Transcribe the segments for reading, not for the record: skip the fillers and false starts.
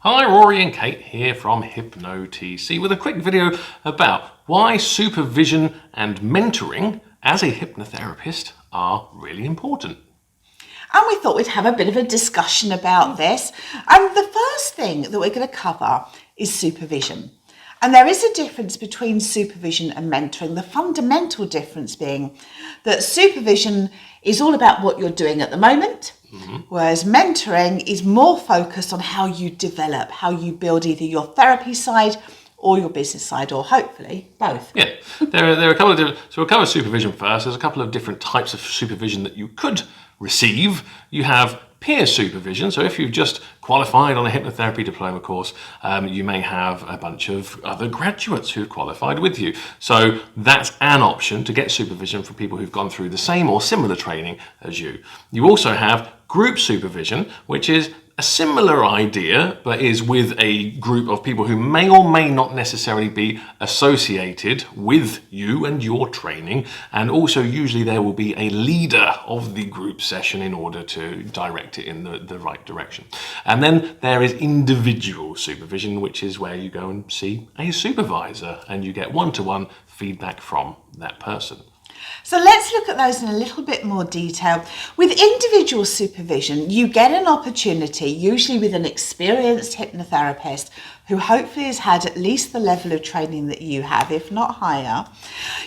Hi, Rory and Kate here from HypnoTC with a quick video about why supervision and mentoring as a hypnotherapist are really important. And we thought we'd have a bit of a discussion about this. And the first thing that we're going to cover is supervision. And there is a difference between supervision and mentoring. The fundamental difference being that supervision is all about what you're doing at the moment, whereas mentoring is more focused on how you develop, how you build either your therapy side or your business side, or hopefully both. Yeah, there are a couple of different, so we'll cover supervision first. There's a couple of different types of supervision that you could receive. You have peer supervision. So if you've just qualified on a hypnotherapy diploma course, you may have a bunch of other graduates who've qualified with you. So that's an option to get supervision from people who've gone through the same or similar training as you. You also have group supervision, which is a similar idea, but is with a group of people who may or may not necessarily be associated with you and your training. And also usually there will be a leader of the group session in order to direct it in the right direction. And then there is individual supervision, which is where you go and see a supervisor and you get one-to-one feedback from that person. So let's look at those in a little bit more detail. With individual supervision, you get an opportunity, usually with an experienced hypnotherapist who hopefully has had at least the level of training that you have, if not higher.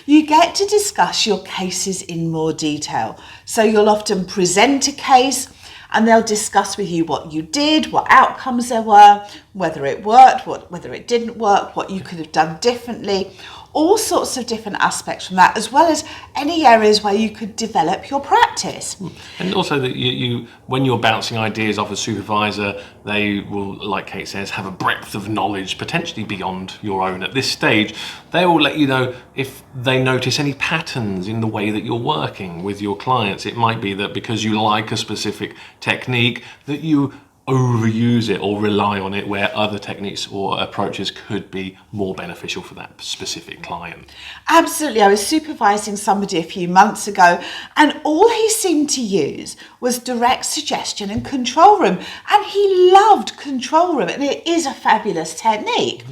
You get to discuss your cases in more detail. So you'll often present a case and they'll discuss with you what you did, what outcomes there were, whether it worked, whether it didn't work, what you could have done differently. All sorts of different aspects from that, as well as any areas where you could develop your practice. And also that you when you're bouncing ideas off a supervisor, they will, like Kate says, have a breadth of knowledge potentially beyond your own at this stage. They will let you know if they notice any patterns in the way that you're working with your clients. It might be that because you like a specific technique that you overuse it or rely on it, where other techniques or approaches could be more beneficial for that specific client. Absolutely. I was supervising somebody a few months ago and all he seemed to use was direct suggestion and control room. And he loved control room and it is a fabulous technique.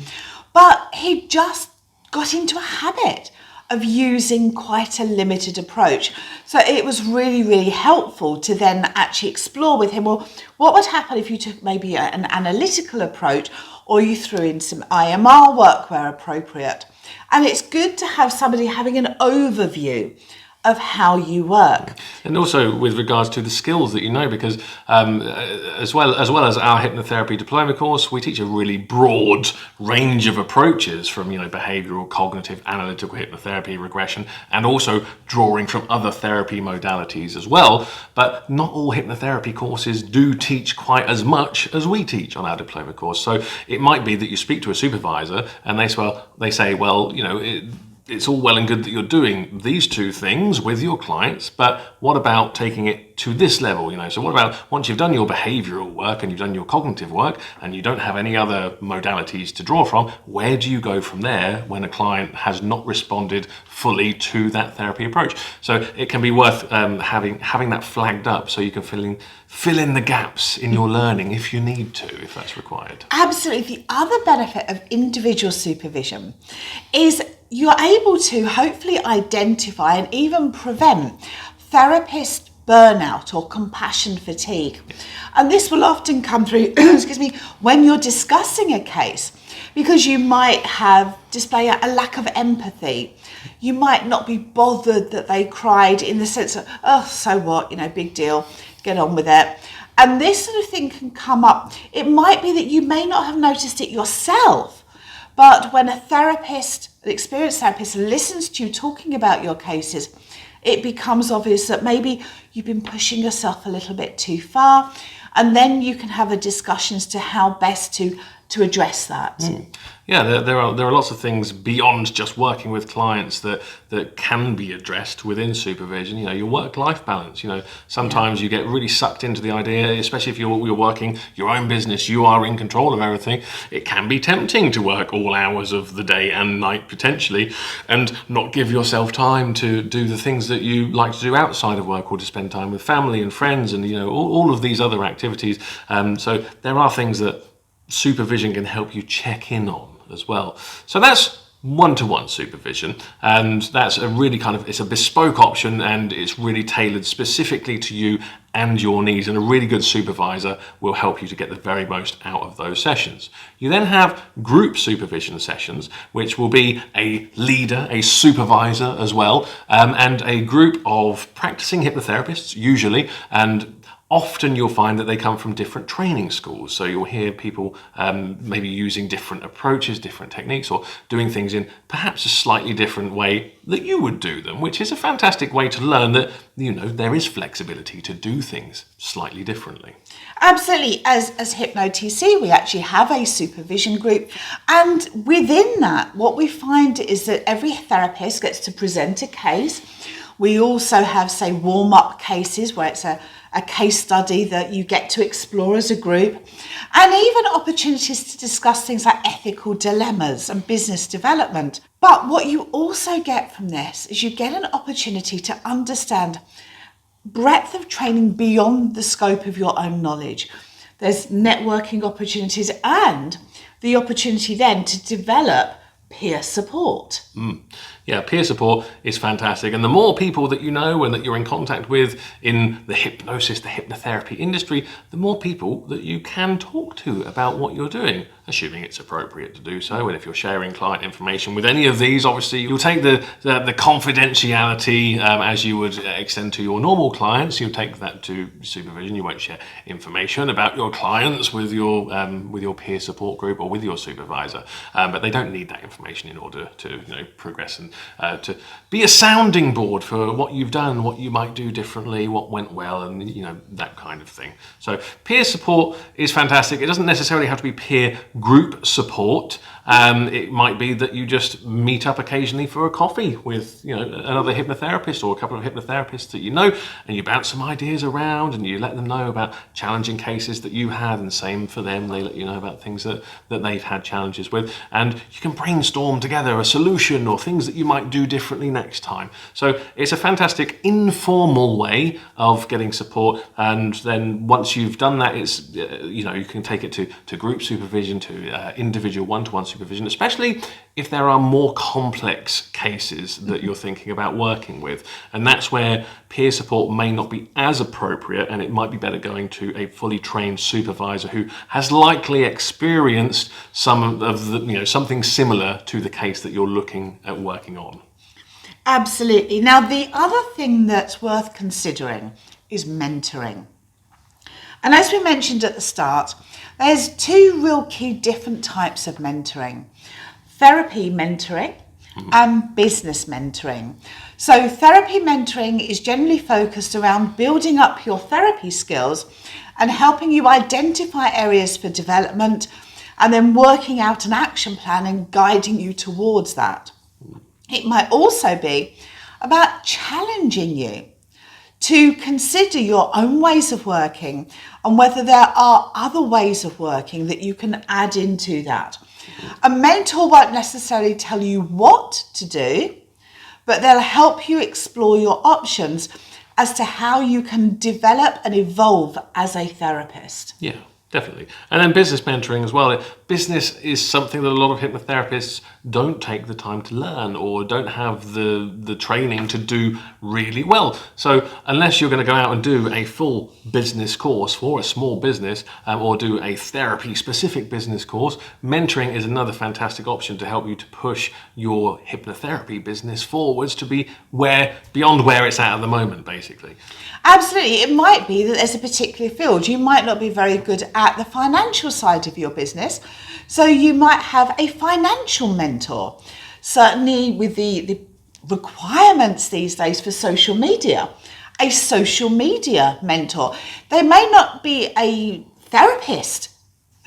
But he just got into a habit of using quite a limited approach. So it was really, really helpful to then actually explore with him, well, what would happen if you took maybe an analytical approach or you threw in some IMR work where appropriate. And it's good to have somebody having an overview of how you work. And also with regards to the skills that you know, because as well as our hypnotherapy diploma course, we teach a really broad range of approaches from, behavioral, cognitive, analytical hypnotherapy, regression, and also drawing from other therapy modalities as well. But not all hypnotherapy courses do teach quite as much as we teach on our diploma course. So it might be that you speak to a supervisor and they say, it's all well and good that you're doing these two things with your clients, but what about taking it to this level? So what about once you've done your behavioral work and you've done your cognitive work and you don't have any other modalities to draw from, where do you go from there when a client has not responded fully to that therapy approach? So it can be worth having that flagged up so you can fill in the gaps in your learning if you need to, if that's required. Absolutely. The other benefit of individual supervision is you're able to hopefully identify and even prevent therapist burnout or compassion fatigue. And this will often come through, when you're discussing a case, because you might display a lack of empathy. You might not be bothered that they cried in the sense of, oh, so what, big deal, get on with it. And this sort of thing can come up. It might be that you may not have noticed it yourself, but when an experienced therapist listens to you talking about your cases, it becomes obvious that maybe you've been pushing yourself a little bit too far, and then you can have a discussion as to how best to address that. Yeah, there are lots of things beyond just working with clients that can be addressed within supervision. Your work-life balance. Sometimes you get really sucked into the idea, especially if you're working your own business, you are in control of everything. It can be tempting to work all hours of the day and night potentially, and not give yourself time to do the things that you like to do outside of work, or to spend time with family and friends, and all of these other activities. So there are things that supervision can help you check in on as well. So that's one-to-one supervision, and that's a really it's a bespoke option, and it's really tailored specifically to you and your needs, and a really good supervisor will help you to get the very most out of those sessions. You then have group supervision sessions, which will be a leader, a supervisor as well, and a group of practicing hypnotherapists usually, and often you'll find that they come from different training schools. So you'll hear people maybe using different approaches, different techniques, or doing things in perhaps a slightly different way that you would do them, which is a fantastic way to learn that, there is flexibility to do things slightly differently. Absolutely. As HypnoTC, we actually have a supervision group. And within that, what we find is that every therapist gets to present a case. We also have, say, warm-up cases where it's a case study that you get to explore as a group, and even opportunities to discuss things like ethical dilemmas and business development. But what you also get from this is you get an opportunity to understand breadth of training beyond the scope of your own knowledge. There's networking opportunities and the opportunity then to develop peer support. Yeah, peer support is fantastic. And the more people that you know and that you're in contact with in the hypnosis, the hypnotherapy industry, the more people that you can talk to about what you're doing, assuming it's appropriate to do so. And if you're sharing client information with any of these, obviously you'll take the confidentiality as you would extend to your normal clients. You'll take that to supervision. You won't share information about your clients with your peer support group or with your supervisor, but they don't need that information in order to progress and to be a sounding board for what you've done, what you might do differently, what went well, and that kind of thing. So peer support is fantastic. It doesn't necessarily have to be peer group support. It might be that you just meet up occasionally for a coffee with another hypnotherapist or a couple of hypnotherapists that and you bounce some ideas around and you let them know about challenging cases that you had, and same for them. They let you know about things that they've had challenges with, and you can brainstorm together a solution or things that you might do differently next time. So it's a fantastic informal way of getting support, and then once you've done that, it's you can take it to group supervision, to individual one-to-one supervision, especially if there are more complex cases that you're thinking about working with. And that's where peer support may not be as appropriate, and it might be better going to a fully trained supervisor who has likely experienced some of the something similar to the case that you're looking at working on. Absolutely. Now, the other thing that's worth considering is mentoring. And as we mentioned at the start, there's two real key different types of mentoring: therapy mentoring and business mentoring. So therapy mentoring is generally focused around building up your therapy skills and helping you identify areas for development, and then working out an action plan and guiding you towards that. It might also be about challenging you to consider your own ways of working and whether there are other ways of working that you can add into that. A mentor won't necessarily tell you what to do, but they'll help you explore your options as to how you can develop and evolve as a therapist. Yeah, definitely. And then business mentoring as well. Business is something that a lot of hypnotherapists don't take the time to learn or don't have the training to do really well. So unless you're going to go out and do a full business course for a small business or do a therapy specific business course, mentoring is another fantastic option to help you to push your hypnotherapy business forwards to be beyond where it's at the moment, basically. Absolutely. It might be that there's a particular field. You might not be very good at the financial side of your business, so you might have a financial mentor. Certainly with the requirements these days for social media, a social media mentor. They may not be a therapist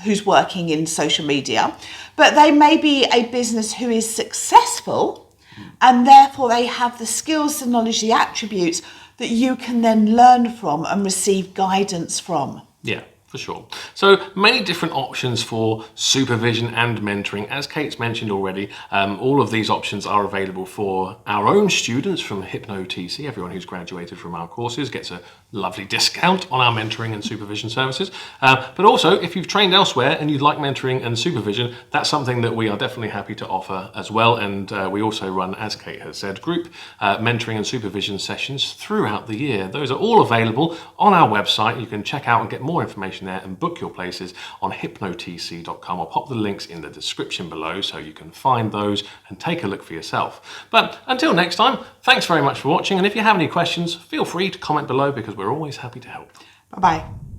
who's working in social media, but they may be a business who is successful, and therefore they have the skills, the knowledge, the attributes that you can then learn from and receive guidance from. Yeah, for sure. So many different options for supervision and mentoring. As Kate's mentioned already, all of these options are available for our own students from HypnoTC. Everyone who's graduated from our courses gets a lovely discount on our mentoring and supervision services. But also, if you've trained elsewhere and you'd like mentoring and supervision, that's something that we are definitely happy to offer as well. And we also run, as Kate has said, group mentoring and supervision sessions throughout the year. Those are all available on our website. You can check out and get more information there and book your places on hypnotc.com. I'll pop the links in the description below so you can find those and take a look for yourself. But until next time, thanks very much for watching. And if you have any questions, feel free to comment below because we're always happy to help. Bye-bye.